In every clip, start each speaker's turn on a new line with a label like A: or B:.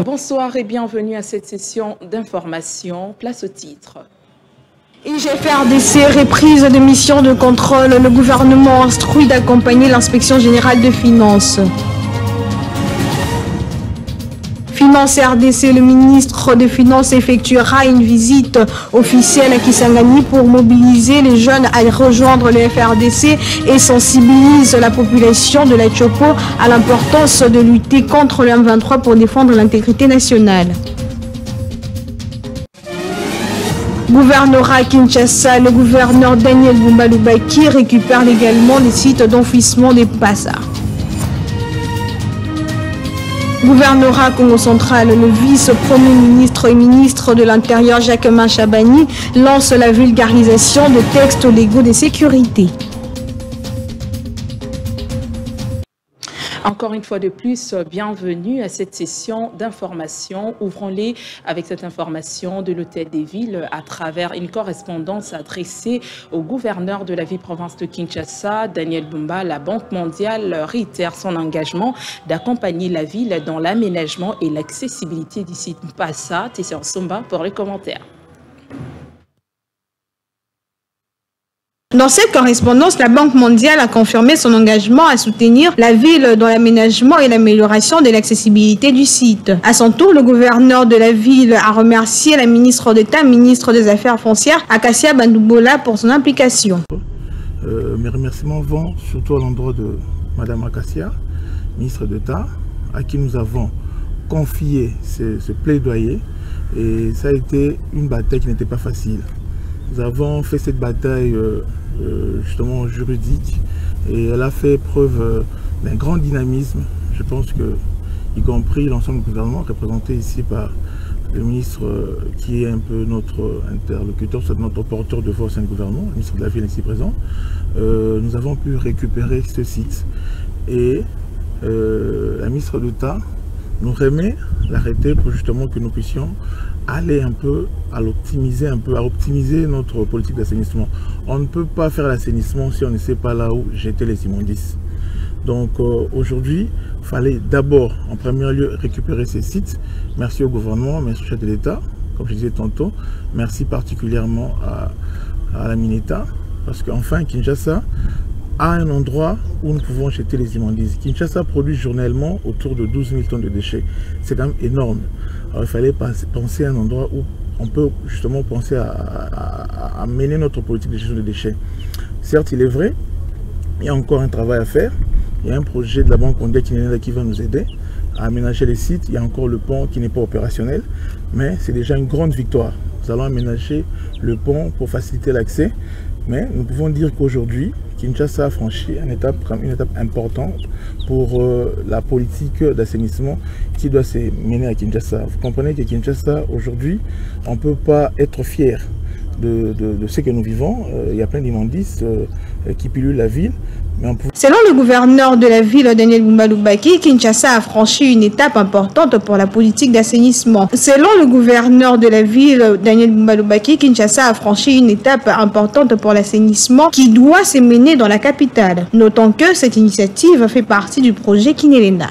A: Bonsoir et bienvenue à cette session d'information. Place au titre.
B: IGFRDC, reprise de mission de contrôle. Le gouvernement instruit d'accompagner l'inspection générale de finances. Finance RDC, le ministre des Finances effectuera une visite officielle à Kisangani pour mobiliser les jeunes à rejoindre le FRDC et sensibilise la population de la Tchopo à l'importance de lutter contre le M23 pour défendre l'intégrité nationale. Gouvernorat à Kinshasa, le gouverneur Daniel Bumba Lubaki récupère légalement les sites d'enfouissement des Passa. Gouvernorat Congo Central, le vice-premier ministre et ministre de l'Intérieur Jacquemin Chabani lance la vulgarisation de textes légaux de sécurité.
A: Encore une fois de plus, bienvenue à cette session d'information. Ouvrons-les avec cette information de l'Hôtel des Villes à travers une correspondance adressée au gouverneur de la ville-province de Kinshasa, Daniel Bumba. La Banque mondiale réitère son engagement d'accompagner la ville dans l'aménagement et l'accessibilité du site Passa. Tessia Somba pour les commentaires.
B: Dans cette correspondance, la Banque mondiale a confirmé son engagement à soutenir la ville dans l'aménagement et l'amélioration de l'accessibilité du site. À son tour, le gouverneur de la ville a remercié la ministre d'État, ministre des Affaires foncières, Akassia Bandoubola, pour son implication.
C: Mes remerciements vont surtout à l'endroit de Madame Akassia, ministre d'État, à qui nous avons confié ce plaidoyer. Et ça a été une bataille qui n'était pas facile. Nous avons fait cette bataille justement juridique et elle a fait preuve d'un grand dynamisme. Je pense que, y compris l'ensemble du gouvernement représenté ici par le ministre qui est un peu notre interlocuteur, notre porteur de voix au sein du gouvernement, le ministre de la Ville ici présent, nous avons pu récupérer ce site et la ministre d'État nous remet l'arrêté pour justement que nous puissions aller un peu à l'optimiser, à optimiser notre politique d'assainissement. On ne peut pas faire l'assainissement si on ne sait pas là où jeter les immondices. Donc aujourd'hui, il fallait d'abord, en premier lieu, récupérer ces sites. Merci au gouvernement, merci au chef de l'État, comme je disais tantôt. Merci particulièrement à la Mineta, parce qu'enfin, Kinshasa a un endroit où nous pouvons jeter les immondices. Kinshasa produit journellement autour de 12 000 tonnes de déchets. C'est quand même énorme. Alors il fallait penser à un endroit où on peut justement penser à mener notre politique de gestion des déchets. Certes, il est vrai, il y a encore un travail à faire. Il y a un projet de la Banque mondiale qui va nous aider à aménager les sites. Il y a encore le pont qui n'est pas opérationnel, mais c'est déjà une grande victoire. Nous allons aménager le pont pour faciliter l'accès. Mais nous pouvons dire qu'aujourd'hui, Kinshasa a franchi une étape importante pour la politique d'assainissement qui doit se mener à Kinshasa. Vous comprenez que Kinshasa, aujourd'hui, on ne peut pas être fier de ce que nous vivons. Il y a plein d'immondices qui pilulent la ville.
B: Selon le gouverneur de la ville, Daniel Bumba Lubaki, Kinshasa a franchi une étape importante pour la politique d'assainissement. Selon le gouverneur de la ville, Daniel Bumba Lubaki, Kinshasa a franchi une étape importante pour l'assainissement qui doit se mener dans la capitale. Notons que cette initiative fait partie du projet Kinelena.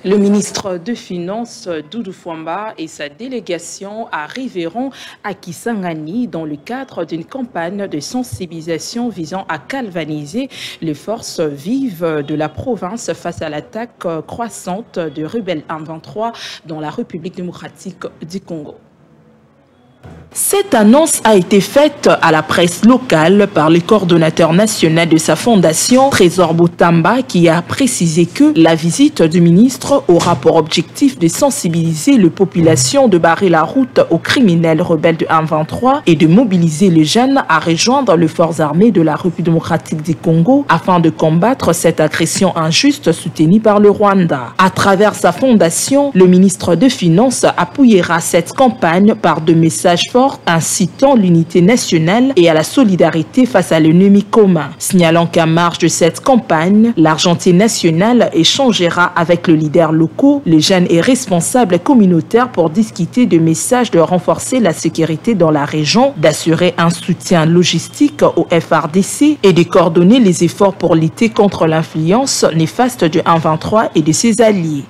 A: Le ministre des Finances, Doudou Fwamba, et sa délégation arriveront à Kisangani dans le cadre d'une campagne de sensibilisation visant à galvaniser les forces vives de la province face à l'attaque croissante de rebelles M23 dans la République démocratique du Congo. Cette annonce a été faite à la presse locale par le coordonnateur national de sa fondation, Trésor Boutamba, qui a précisé que la visite du ministre aura pour objectif de sensibiliser les populations, de barrer la route aux criminels rebelles de M23 et de mobiliser les jeunes à rejoindre les forces armées de la République démocratique du Congo afin de combattre cette agression injuste soutenue par le Rwanda. À travers sa fondation, le ministre des Finances appuiera cette campagne par deux messages forts incitant l'unité nationale et à la solidarité face à l'ennemi commun. Signalant qu'à marge de cette campagne, l'Argenté nationale échangera avec les leaders locaux, les jeunes et responsables communautaires pour discuter de messages de renforcer la sécurité dans la région, d'assurer un soutien logistique au FRDC et de coordonner les efforts pour lutter contre l'influence néfaste du M23 et de ses alliés.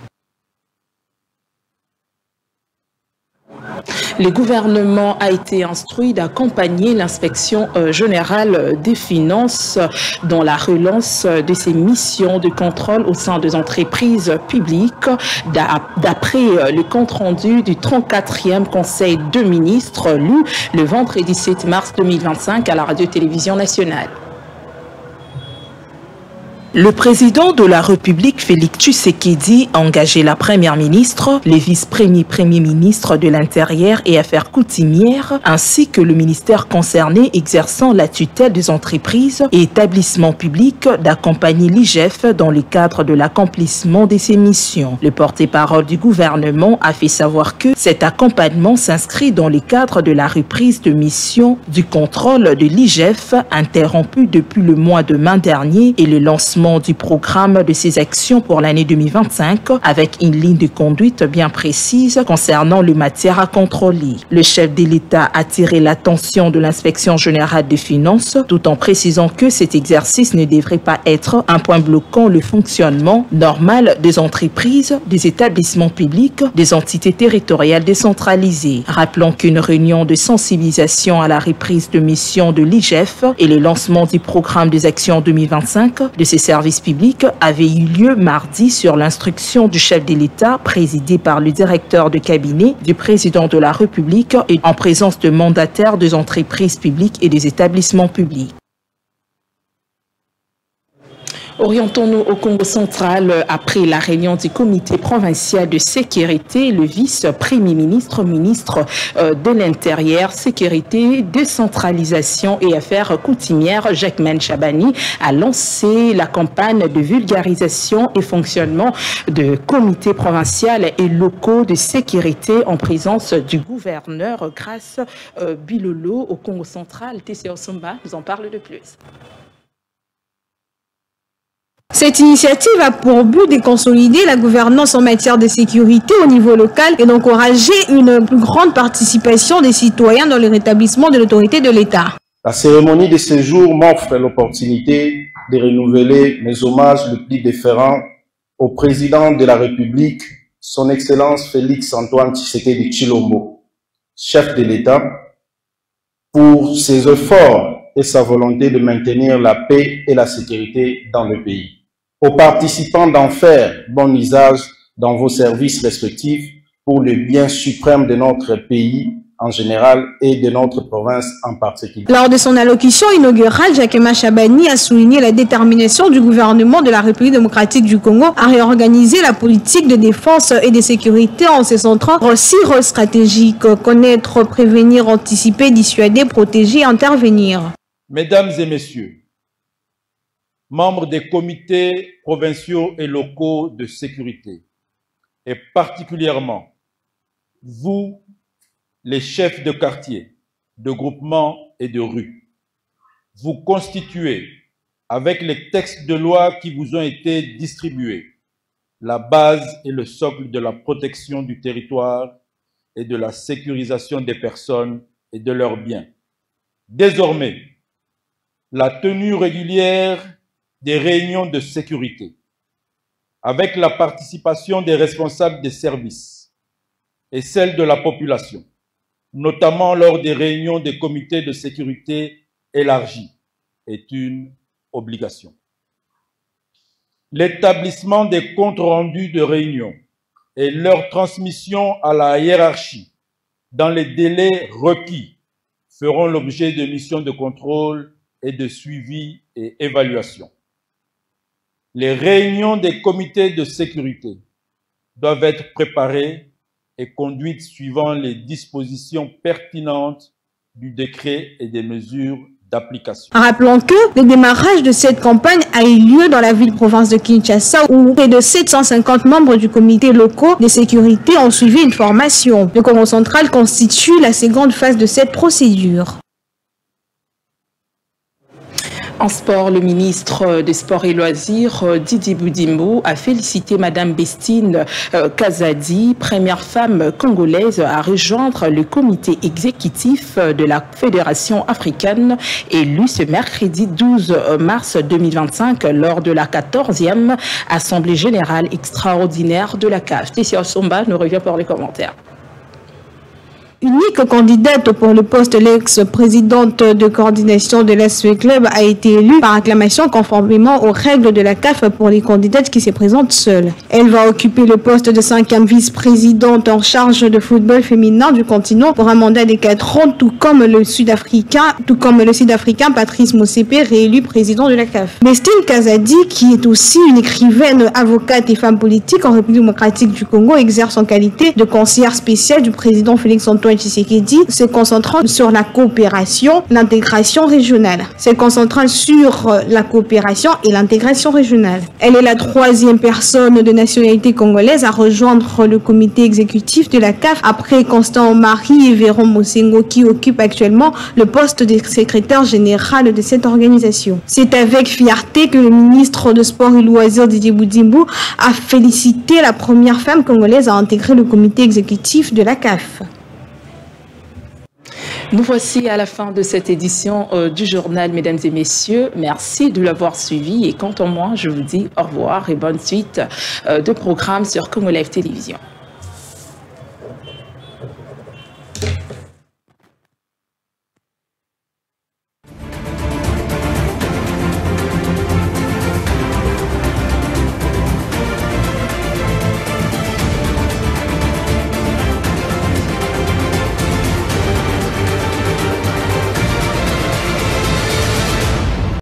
A: Le gouvernement a été instruit d'accompagner l'inspection générale des finances dans la relance de ses missions de contrôle au sein des entreprises publiques, d'après le compte-rendu du 34e Conseil de ministres lu le vendredi 7 mars 2025 à la Radio-Télévision nationale. Le président de la République, Félix Tshisekedi, a engagé la première ministre, les vice-premiers ministres de l'Intérieur et Affaires coutumières, ainsi que le ministère concerné exerçant la tutelle des entreprises et établissements publics d'accompagner l'IGF dans le cadre de l'accomplissement de ses missions. Le porte-parole du gouvernement a fait savoir que cet accompagnement s'inscrit dans le cadre de la reprise de mission du contrôle de l'IGF, interrompu depuis le mois de mai dernier, et le lancement du programme de ses actions pour l'année 2025 avec une ligne de conduite bien précise concernant les matières à contrôler. Le chef de l'État a attiré l'attention de l'inspection générale des finances tout en précisant que cet exercice ne devrait pas être un point bloquant le fonctionnement normal des entreprises, des établissements publics, des entités territoriales décentralisées. Rappelons qu'une réunion de sensibilisation à la reprise de mission de l'IGF et le lancement du programme des actions 2025 de ces services publics avait eu lieu mardi sur l'instruction du chef de l'État, présidé par le directeur de cabinet du président de la République et en présence de mandataires des entreprises publiques et des établissements publics. Orientons-nous au Congo central. Après la réunion du comité provincial de sécurité, le vice-premier ministre, ministre de l'Intérieur, Sécurité, Décentralisation et Affaires coutumières, Jacquemain Chabani, a lancé la campagne de vulgarisation et fonctionnement de comités provinciaux et locaux de sécurité en présence du gouverneur Grace Bilolo au Congo central. TCO Somba nous en parle de plus.
B: Cette initiative a pour but de consolider la gouvernance en matière de sécurité au niveau local et d'encourager une plus grande participation des citoyens dans le rétablissement de l'autorité de l'État.
D: La cérémonie de ce jour m'offre l'opportunité de renouveler mes hommages les plus déférents au président de la République, son Excellence Félix Antoine Tshisekedi Tshilombo, chef de l'État, pour ses efforts et sa volonté de maintenir la paix et la sécurité dans le pays. Aux participants d'en faire bon usage dans vos services respectifs pour le bien suprême de notre pays en général et de notre province en particulier.
B: Lors de son allocution inaugurale, Jacquemain Chabani a souligné la détermination du gouvernement de la République démocratique du Congo à réorganiser la politique de défense et de sécurité en se centrant sur 6 rôles stratégiques: connaître, prévenir, anticiper, dissuader, protéger et intervenir.
E: Mesdames et messieurs, membres des comités provinciaux et locaux de sécurité, et particulièrement vous, les chefs de quartier, de groupements et de rues, vous constituez, avec les textes de loi qui vous ont été distribués, la base et le socle de la protection du territoire et de la sécurisation des personnes et de leurs biens. Désormais, la tenue régulière des réunions de sécurité, avec la participation des responsables des services et celle de la population, notamment lors des réunions des comités de sécurité élargis, est une obligation. L'établissement des comptes rendus de réunion et leur transmission à la hiérarchie dans les délais requis feront l'objet de missions de contrôle et de suivi et évaluation. Les réunions des comités de sécurité doivent être préparées et conduites suivant les dispositions pertinentes du décret et des mesures d'application.
B: Rappelons que le démarrage de cette campagne a eu lieu dans la ville-province de Kinshasa où près de 750 membres du comité local de sécurité ont suivi une formation. Le Congo central constitue la seconde phase de cette procédure.
A: En sport, le ministre des Sports et Loisirs, Didier Boudimbo, a félicité Madame Bestine Kazadi, première femme congolaise à rejoindre le comité exécutif de la Fédération africaine, élue ce mercredi 12 mars 2025 lors de la 14e Assemblée générale extraordinaire de la CAF. Tessia Somba nous revient pour les commentaires.
B: Unique candidate pour le poste, l'ex-présidente de coordination de l'ASFE Club a été élue par acclamation conformément aux règles de la CAF pour les candidates qui se présentent seules. Elle va occuper le poste de 5e vice-présidente en charge de football féminin du continent pour un mandat de 4 ans, tout comme le Sud-Africain Patrice Motsepe, réélu président de la CAF. Mestine Kazadi, qui est aussi une écrivaine, avocate et femme politique en République démocratique du Congo, exerce en qualité de conseillère spéciale du président Félix-Antoine Tshisekedi, se concentrant sur la coopération, l'intégration régionale. Se concentrant sur la coopération et l'intégration régionale. Elle est la 3e personne de nationalité congolaise à rejoindre le comité exécutif de la CAF après Constant Marie et Véron Mosengo qui occupe actuellement le poste de secrétaire général de cette organisation. C'est avec fierté que le ministre de Sport et Loisirs Didier Boudimbo a félicité la première femme congolaise à intégrer le comité exécutif de la CAF.
A: Nous voici à la fin de cette édition du journal, mesdames et messieurs. Merci de l'avoir suivi et quant à moi, je vous dis au revoir et bonne suite de programmes sur Congo Live Télévision.